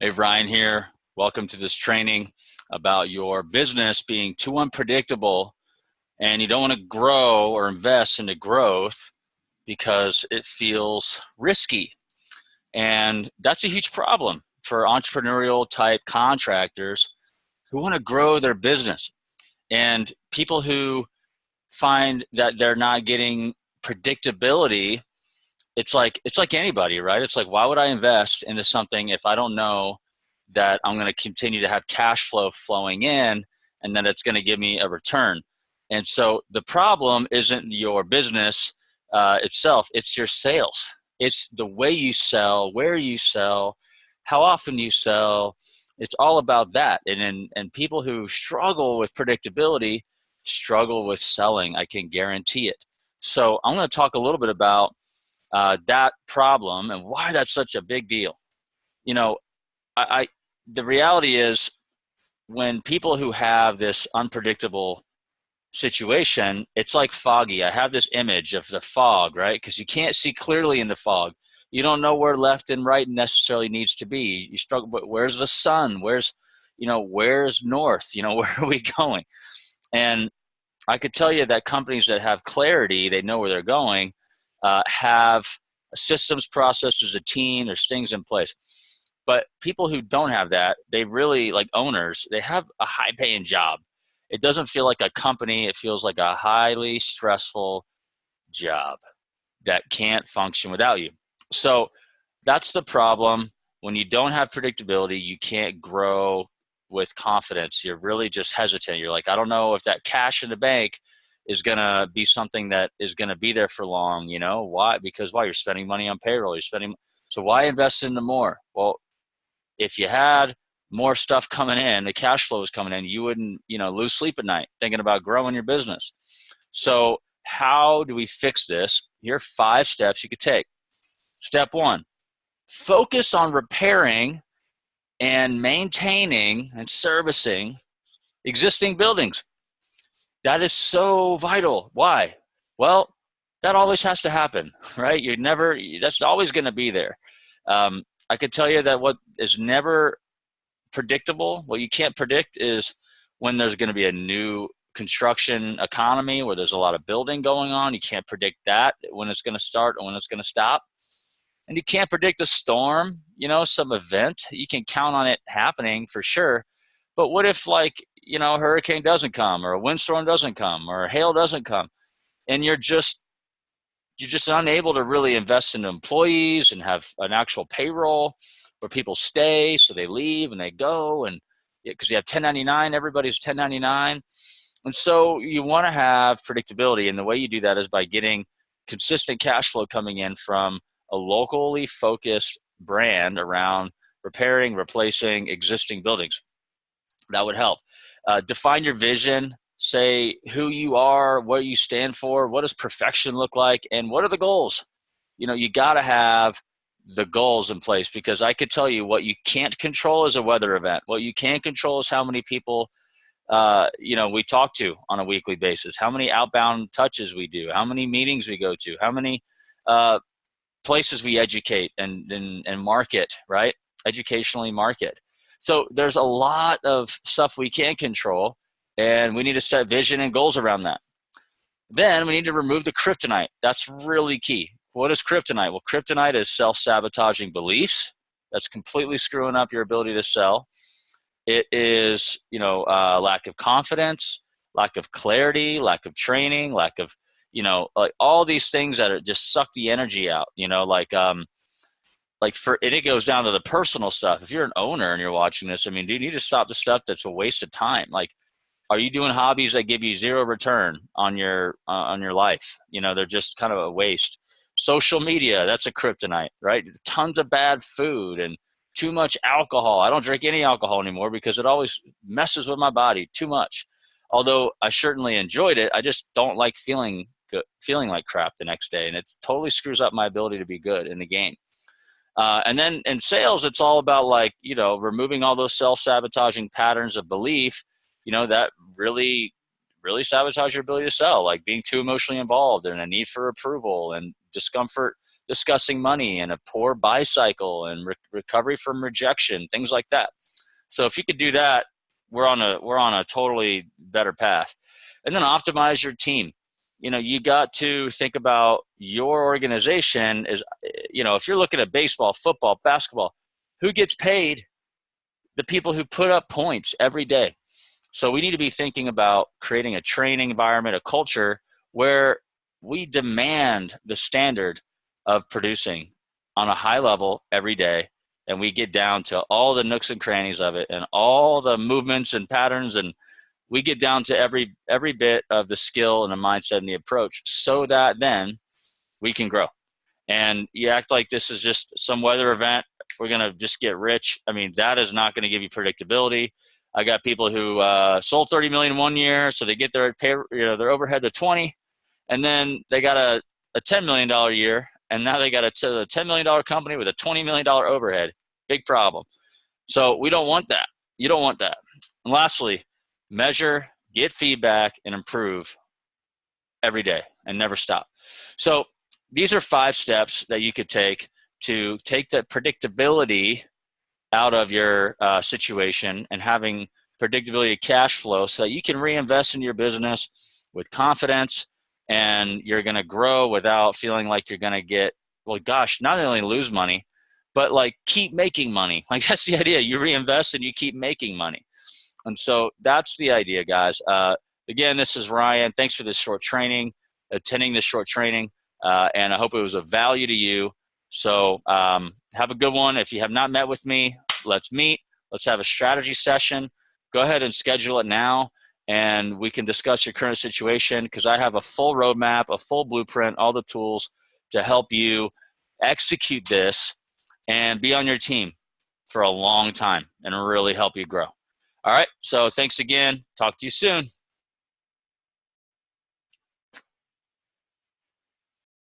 Hey, Ryan here. Welcome to this training about your business being too unpredictable and you don't want to grow or invest into growth because it feels risky. And that's a huge problem for entrepreneurial type contractors who want to grow their business. And people who find that they're not getting predictability, it's like anybody, right? It's like, why would I invest into something if I don't know that I'm going to continue to have cash flow flowing in and that it's going to give me a return? And so the problem isn't your business itself, it's your sales. It's the way you sell, where you sell, how often you sell. It's all about that. And people who struggle with predictability struggle with selling. I can guarantee it. So I'm going to talk a little bit about that problem and why that's such a big deal. You know, the reality is when people who have this unpredictable situation, it's like foggy. I have this image of the fog, right? Because you can't see clearly in the fog. You don't know where left and right necessarily needs to be. You struggle, but where's the sun? Where's north? Where are we going? And I could tell you that companies that have clarity, they know where they're going, have systems, processes, a team, there's things in place. But people who don't have that, they really, like owners, they have a high paying job. It doesn't feel like a company. It feels like a highly stressful job that can't function without you. So that's the problem. When you don't have predictability, you can't grow with confidence. You're really just hesitant. You're like, I don't know if that cash in the bank is going to be something that is going to be there for long. Why? Because why? You're spending money on payroll. So why invest in the more? Well, if you had more stuff coming in, the cash flow is coming in, you wouldn't, lose sleep at night thinking about growing your business. So how do we fix this? Here are 5 steps you could take. Step 1, focus on repairing and maintaining and servicing existing buildings. That is so vital. Why? Well, that always has to happen, right? That's always going to be there. I could tell you that what is never predictable, what you can't predict, is when there's going to be a new construction economy where there's a lot of building going on. You can't predict that, when it's going to start or when it's going to stop. And you can't predict a storm, some event. You can count on it happening for sure. But what if a hurricane doesn't come, or a windstorm doesn't come, or hail doesn't come, and you're just unable to really invest in employees and have an actual payroll where people stay, so they leave and they go, and because you have 1099, everybody's 1099. And so you want to have predictability, and the way you do that is by getting consistent cash flow coming in from a locally focused brand around repairing, replacing existing buildings. That would help. Define your vision. Say who you are, what you stand for, what does perfection look like, and what are the goals? You got to have the goals in place, because I could tell you what you can't control is a weather event. What you can control is how many people we talk to on a weekly basis, how many outbound touches we do, how many meetings we go to, how many places we educate and market, right? Educationally market. So there's a lot of stuff we can't control, and we need to set vision and goals around that. Then we need to remove the kryptonite. That's really key. What is kryptonite? Well, kryptonite is self-sabotaging beliefs. That's completely screwing up your ability to sell. It is, lack of confidence, lack of clarity, lack of training, lack of, like all these things that are just suck the energy out, it goes down to the personal stuff. If you're an owner and you're watching this, do you need to stop the stuff that's a waste of time? Like, are you doing hobbies that give you zero return on your life? They're just kind of a waste. Social media, that's a kryptonite, right? Tons of bad food and too much alcohol. I don't drink any alcohol anymore because it always messes with my body too much. Although I certainly enjoyed it, I just don't like feeling like crap the next day, and it totally screws up my ability to be good in the game. And then in sales, it's all about removing all those self-sabotaging patterns of belief, that really, really sabotage your ability to sell, like being too emotionally involved and a need for approval and discomfort discussing money and a poor buy cycle and recovery from rejection, things like that. So if you could do that, we're on a totally better path. And then optimize your team. You got to think about your organization is, if you're looking at baseball, football, basketball, who gets paid? The people who put up points every day. So we need to be thinking about creating a training environment, a culture where we demand the standard of producing on a high level every day. And we get down to all the nooks and crannies of it and all the movements and patterns, and we get down to every bit of the skill and the mindset and the approach, so that then we can grow. And you act like this is just some weather event, we're going to just get rich. I mean, that is not going to give you predictability. I got people who sold 30 million one year, so they get their their overhead to 20, and then they got a $10 million year, and now they got a $10 million company with a $20 million overhead. Big problem. So we don't want that. You don't want that. And lastly, measure, get feedback, and improve every day and never stop. So these are 5 steps that you could take to take that predictability out of your situation and having predictability of cash flow so that you can reinvest in your business with confidence, and you're going to grow without feeling like you're going to get, not only lose money, but like keep making money. Like that's the idea. You reinvest and you keep making money. And so that's the idea, guys. Again, this is Ryan. Thanks for this short training, attending this short training, and I hope it was of value to you. So have a good one. If you have not met with me, let's meet. Let's have a strategy session. Go ahead and schedule it now, and we can discuss your current situation, because I have a full roadmap, a full blueprint, all the tools to help you execute this and be on your team for a long time and really help you grow. All right. So thanks again. Talk to you soon.